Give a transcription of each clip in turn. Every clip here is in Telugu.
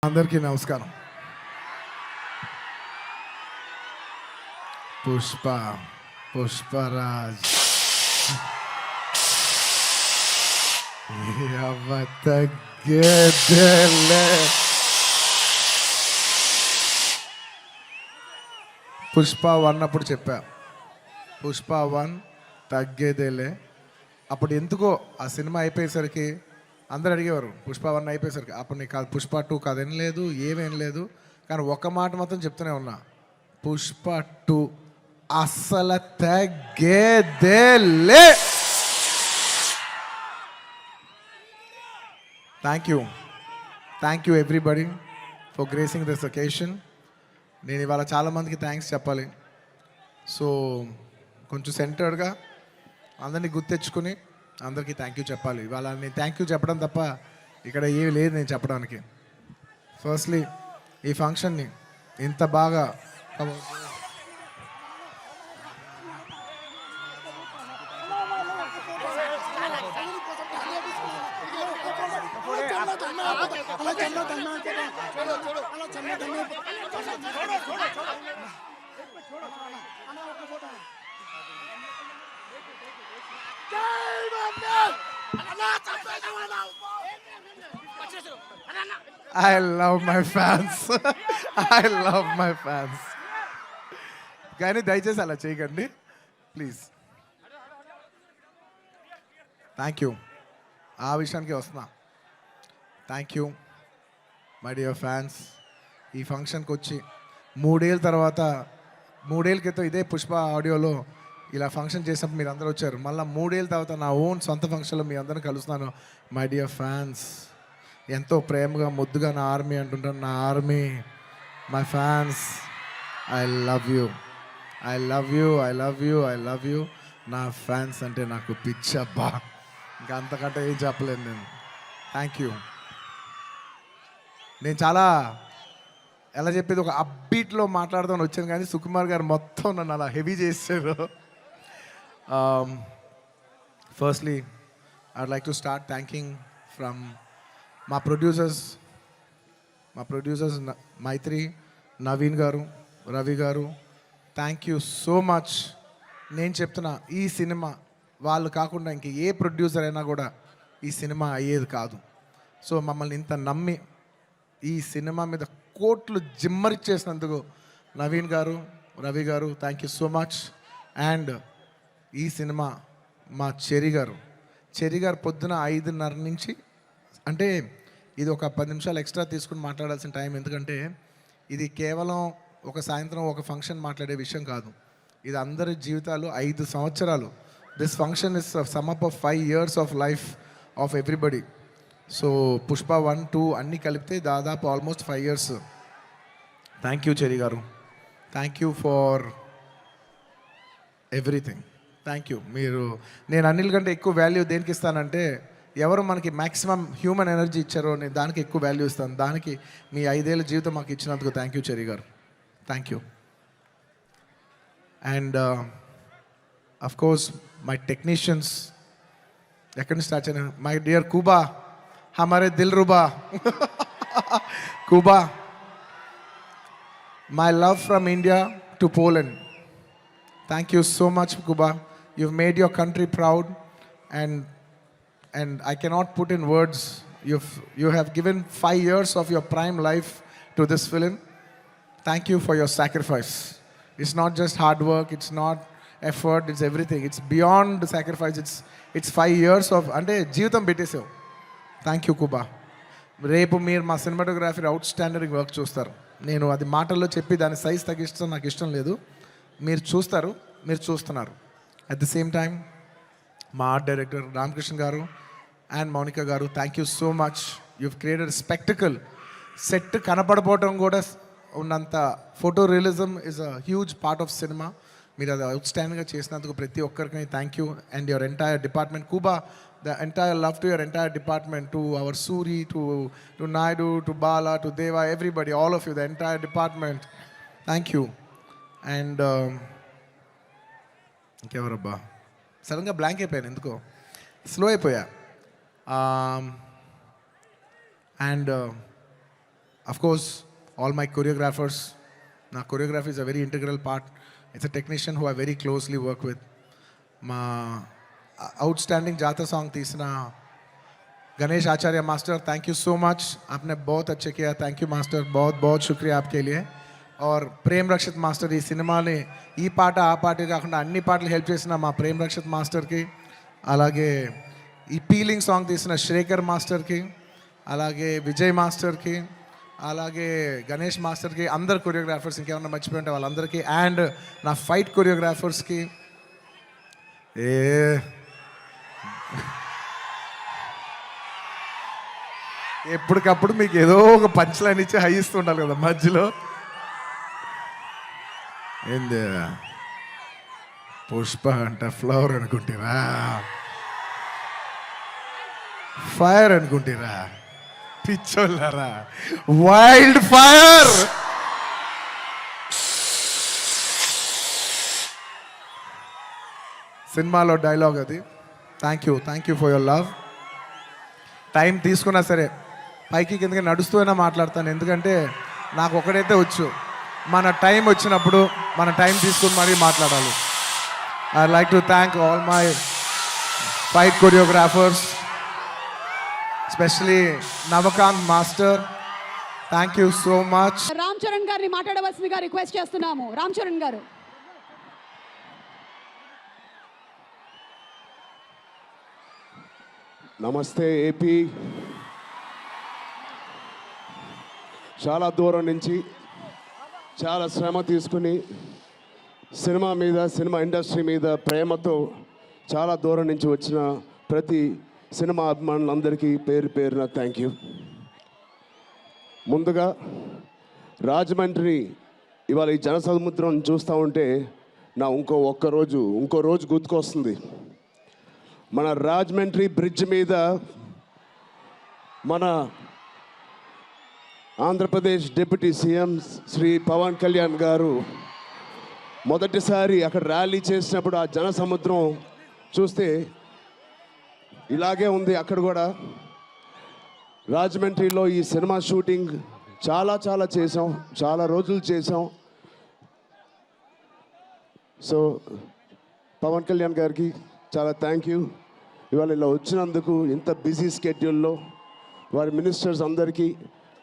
అందరికీ నమస్కారం. పుష్పరాజ్ తగ్గేదేలే. పుష్ప 1 అప్పుడు చెప్పా, పుష్ప 1 తగ్గేదేలే. అప్పుడు ఎందుకో ఆ సినిమా అయిపోయేసరికి అందరు అడిగేవారు, పుష్ప 1 అయిపోయేసరికి అప్పుడు నీకు కాదు, పుష్ప 2 కాదు, ఏం లేదు, ఏమేం లేదు. కానీ ఒక్క మాట మాత్రం చెప్తూనే ఉన్నా, పుష్ప 2 అస్సలు తగ్గేదేలే. Thank you everybody for gracing this occasion. నేను ఇవాళ చాలామందికి థ్యాంక్స్ చెప్పాలి. సో కొంచెం సెంటర్డ్గా అందరినీ గుర్తెచ్చుకుని అందరికీ థ్యాంక్ యూ చెప్పాలి. ఇవాళ నేను థ్యాంక్ యూ చెప్పడం తప్ప ఇక్కడ ఏమి లేదు నేను చెప్పడానికి. ఫస్ట్లీ ఈ ఫంక్షన్ని ఇంత బాగా I love my fans. I love my fans. కానీ దయచేసి అలా చేయకండి ప్లీజ్. Thank you. ఆ విషయానికి వస్తున్నా. Thank you my dear fans. ఈ ఫంక్షన్కి వచ్చి 3 ఏళ్ళ తర్వాత, 3 ఏళ్ళ క్రితం ఇదే పుష్ప ఆడియోలో ఇలా ఫంక్షన్ చేసినప్పుడు మీరు అందరూ వచ్చారు. మళ్ళీ 3 ఏళ్ళ తర్వాత నా ఓన్ సొంత ఫంక్షన్లో మీ అందరిని కలుస్తున్నాను. మై డియర్ ఫ్యాన్స్, ఎంతో ప్రేమగా ముద్దుగా నా ఆర్మీ అంటుంటాను. నా army, my fans, I love you, I love you, I love you, I love you. నా ఫ్యాన్స్ అంటే నాకు పిచ్చబ్బా, ఇంకా అంతకంటే ఏం చెప్పలేను నేను. Thank you. నేను చాలా ఎలా చెప్పేది, ఒక అప్బీట్లో మాట్లాడదామని వచ్చాను, కానీ సుకుమార్ గారు మొత్తం నన్ను అలా హెవీ చేశారు. Firstly I'd like to start thanking from మా ప్రొడ్యూసర్స్ మైత్రి, నవీన్ గారు, రవి గారు. Thank you so much. నేను చెప్తున్నా, ఈ సినిమా వాళ్ళు కాకుండా ఇంక ఏ ప్రొడ్యూసర్ అయినా కూడా ఈ సినిమా అయ్యేది కాదు. సో మమ్మల్ని ఇంత నమ్మి ఈ సినిమా మీద కోట్లు జిమ్మరిచ్చేసినందుకు నవీన్ గారు, రవి గారు, thank you so much. And ఈ సినిమా మా చెరి గారు పొద్దున 5:30 నుంచి, అంటే ఇది ఒక 10 నిమిషాలు ఎక్స్ట్రా తీసుకుని మాట్లాడాల్సిన టైం. ఎందుకంటే ఇది కేవలం ఒక సాయంత్రం ఒక ఫంక్షన్ మాట్లాడే విషయం కాదు, ఇది అందరి జీవితాలు 5 సంవత్సరాలు. This function is sum up of 5 years of life of everybody. So Pushpa 1, 2 అన్నీ కలిపితే దాదాపు almost 5 years. Thank you Cheri garu, thank you for everything. Thank you. నేను అన్నిల కంటే ఎక్కువ వాల్యూ దేనికి ఇస్తానంటే, ఎవరు మనకి మ్యాక్సిమం హ్యూమన్ ఎనర్జీ ఇచ్చారో నేను దానికి ఎక్కువ వాల్యూ ఇస్తాను. దానికి మీ 5 ఏళ్ళ జీవితం మాకు ఇచ్చినందుకు thank you Cheri garu, thank you. And of course my technicians, ఎక్కడి నుంచి స్టార్ట్ చేయను, మై డియర్ కూబా, హమారే దిల్ రుబా Kuba, my love from India to Poland. Thank you so much, Kuba. You've made your country proud, and I cannot put in words. You have given 5 years of your prime life to this film. Thank you for your sacrifice. It's not just hard work, it's not effort, it's everything. It's beyond the sacrifice. It's 5 years of ante jeevitam పెట్టేసావు. Thank you, Kuba. రేపు మీరు మా సినిమాటోగ్రఫీ అవుట్ స్టాండర్డ్ వర్క్ చూస్తారు. నేను అది మాటల్లో చెప్పి దాని సైజ్ తగ్గిస్తాం నాకు ఇష్టం లేదు. మీరు చూస్తారు, మీరు చూస్తున్నారు. అట్ ద సేమ్ టైం మా art director Ramakrishna garu and Mounika garu, thank you so much. You've created spectacle. Set కనపడపోవటం కూడా ఉన్నంత photo realism is a huge part of cinema. మీరు అది అవుట్స్టాండింగ్గా చేసినందుకు ప్రతి ఒక్కరికి thank you. And your entire department Kuba, the entire love to your entire department, to our Suri, to Naidu, to Bala, to Deva, everybody, all of you, the entire department, thank you. And ఇంకెవరబ్బా, సడన్గా బ్లాంక్ అయిపోయాను, ఎందుకో స్లో అయిపోయా. And of course, all my choreographers. Now, choreography is a very integral part. It's a technician who I very closely work with. My outstanding Jata song तीसरा Ganesh Acharya master, thank you so much, आपने बहुत अच्छे किया. थैंक यू मास्टर, बहुत बहुत शुक्रिया आपके लिए. और ప్రేమ్ రక్షిత్ మాస్టర్ ఈ సినిమాని ఈ పాట ఆ పాట కాకుండా అన్ని పాటలు హెల్ప్ చేసిన మా ప్రేమ్ రక్షిత్ మాస్టర్కి, అలాగే ఈ పీలింగ్ సాంగ్ తీసిన శ్రేఖర్ మాస్టర్కి, అలాగే విజయ్ మాస్టర్కి, అలాగే గణేష్ మాస్టర్కి, అందరు కొరియోగ్రాఫర్స్, ఇంకేమన్నా మర్చిపోయి ఉంటే వాళ్ళందరికీ, అండ్ నా ఫైట్ కొరియోగ్రాఫర్స్కి. ఎప్పటికప్పుడు మీకు ఏదో ఒక పంచ్ లైన్ ఇచ్చి హై ఇస్తుండాలి కదా మధ్యలో. ఏంది పుష్ప అంట ఫ్లవర్ అనుకుంటారా, ఫైర్ అనుకుంటారా, పిచ్చోళ్ళారా, వైల్డ్ ఫైర్. సినిమాలో డైలాగ్ అది. Thank you for your love. Time తీసుకున్నా సరే పైకి కిందకి నడుస్తూనే మాట్లాడతాను, ఎందుకంటే నాకు ఒకడైతే వచ్చు, మన టైం వచ్చినప్పుడు మన టైం తీసుకుని మరీ మాట్లాడాలి. I like to thank all my fight choreographers, especially Navakanth master. Thank you so much. Ram Charan గారిని మాట్లాడవలసిందిగా రిక్వెస్ట్ చేస్తున్నాము. రామ్ చరణ్ గారు. నమస్తే ఏపీ. చాలా దూరం నుంచి చాలా శ్రమ తీసుకుని సినిమా ఇండస్ట్రీ మీద ప్రేమతో చాలా దూరం నుంచి వచ్చిన ప్రతి సినిమా అభిమానులందరికీ పేరు పేరున థ్యాంక్ యూ. ముందుగా రాజమండ్రి ఇవాళ ఈ జనసముద్రం చూస్తూ ఉంటే నా ఇంకో రోజు గుర్తుకొస్తుంది. మన రాజమండ్రి బ్రిడ్జ్ మీద మన ఆంధ్రప్రదేశ్ డిప్యూటీ సీఎం శ్రీ పవన్ కళ్యాణ్ గారు మొదటిసారి అక్కడ ర్యాలీ చేసినప్పుడు ఆ జనసముద్రం చూస్తే ఇలాగే ఉంది. అక్కడ కూడా రాజమండ్రిలో ఈ సినిమా షూటింగ్ చాలా చేసాం, చాలా రోజులు చేసాం. సో పవన్ కళ్యాణ్ గారికి చాలా థ్యాంక్ యూ. ఇవాళ ఇలా వచ్చినందుకు, ఇంత బిజీ స్కెడ్యూల్లో వారి మినిస్టర్స్ అందరికీ,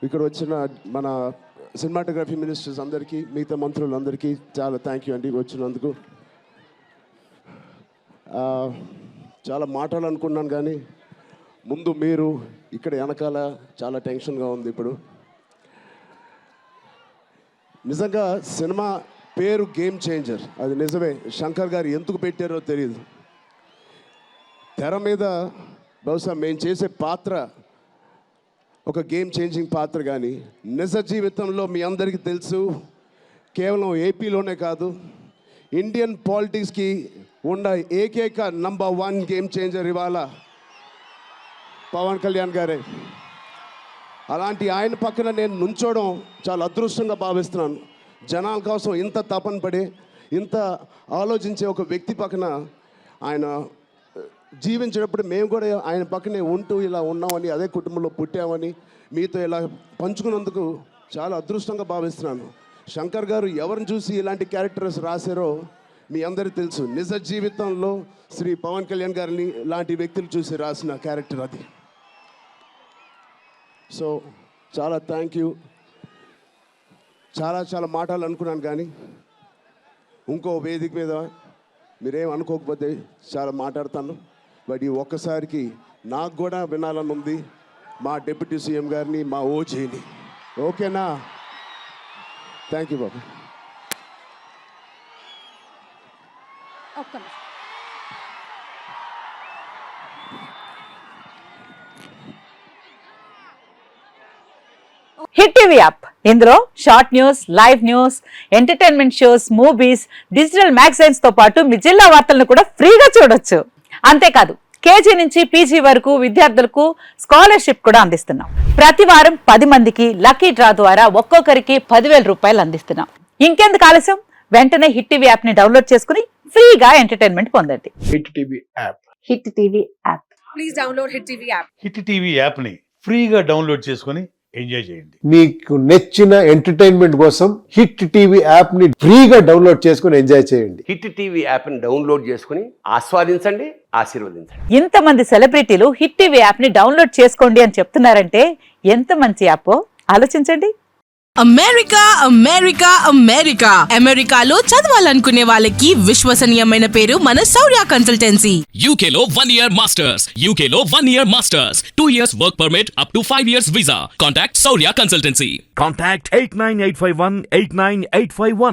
ఇక్కడ వచ్చిన మన సినిమాటోగ్రఫీ మినిస్టర్స్ అందరికీ, మిగతా మంత్రులందరికీ చాలా థ్యాంక్ యూ అండి వచ్చినందుకు. చాలా మాట్లాడాలనుకున్నాను కానీ ముందు మీరు ఇక్కడ వెనకాల చాలా టెన్షన్గా ఉంది. ఇప్పుడు నిజంగా సినిమా పేరు గేమ్ చేంజర్, అది నిజమే. శంకర్ గారు ఎందుకు పెట్టారో తెలియదు. తెర మీద బహుశా మేము చేసే పాత్ర ఒక గేమ్ చేంజింగ్ పాత్ర, కానీ నిజ జీవితంలో మీ అందరికీ తెలుసు, కేవలం ఏపీలోనే కాదు ఇండియన్ పాలిటిక్స్కి ఉన్న ఏకైక నంబర్ 1 గేమ్ చేంజర్ ఇవాళ పవన్ కళ్యాణ్ గారే. అలాంటి ఆయన పక్కన నేను నుంచోవడం చాలా అదృష్టంగా భావిస్తున్నాను. జనాల కోసం ఇంత తపన పడే, ఇంత ఆలోచించే ఒక వ్యక్తి పక్కన ఆయన జీవించేటప్పుడు మేము కూడా ఆయన పక్కనే ఉంటూ ఇలా ఉన్నామని, అదే కుటుంబంలో పుట్టామని మీతో ఇలా పంచుకున్నందుకు చాలా అదృష్టంగా భావిస్తున్నాను. శంకర్ గారు ఎవరిని చూసి ఇలాంటి క్యారెక్టర్స్ రాశారో మీ అందరికీ తెలుసు. నిజ జీవితంలో శ్రీ పవన్ కళ్యాణ్ గారిని లాంటి వ్యక్తులు చూసి రాసిన క్యారెక్టర్ అది. సో చాలా థ్యాంక్ యూ. చాలా మాటలు అనుకున్నాను కానీ ఇంకో వేదిక మీద మీరేం అనుకోకపోతే చాలా మాట్లాడతాను. బట్ ఈ ఒక్కసారికి నాకు కూడా వినాలని ఉంది మా డిప్యూటీ సీఎం గారిని, మా ఓజీని. ఓకేనా? థ్యాంక్ యూ బాబు. హిట్ టీవీ యాప్, ఇందులో short news, live news, entertainment shows, movies, digital magazines తో పాటు మీ జిల్లా వార్తలను కూడా ఫ్రీగా చూడొచ్చు. అంతేకాదు కేజీ నుంచి పీజీ వరకు విద్యార్థులకు స్కాలర్షిప్ కూడా అందిస్తున్నాం. ప్రతి వారం 10 మందికి లక్కీ డ్రా ద్వారా ఒక్కొక్కరికి 10,000 రూపాయలు అందిస్తున్నాం. ఇంకెందుకు ఆలస్యం, వెంటనే హిట్ టీవీ యాప్ ని డౌన్లోడ్ చేసుకుని ఫ్రీగా ఎంటర్టైన్మెంట్ పొందండి. Hit TV app. Hit TV app. Please download hit TV app. Hit TV యాప్ని ఫ్రీగా డౌన్లోడ్ చేసుకొని ఎంజాయ్ చేయండి. మీకు నచ్చిన ఎంటర్టైన్మెంట్ కోసం హిట్ టీవీ యాప్ ని ఫ్రీగా డౌన్లోడ్ చేసుకుని ఎంజాయ్ చేయండి. హిట్ టీవీ యాప్ని డౌన్లోడ్ చేసుకుని ఆస్వాదించండి, ఆశీర్వదించండి. ఇంతమంది సెలబ్రిటీలు హిట్ టీవీ యాప్ ని డౌన్లోడ్ చేసుకోండి అని చెప్తున్నారంటే ఎంత మంచి యాప్ ఆలోచించండి. అమెరికా అమెరికా అమెరికా అమెరికాలో చదవాలనుకునే వాళ్ళకి విశ్వసనీయమైన పేరు మన శౌర్య కన్సల్టెన్సీ. UK లో 1 year masters. UK లో 1 year masters. 2 years work permit up to 5 years visa. Contact Saurya Consultancy. Contact 89851 89851.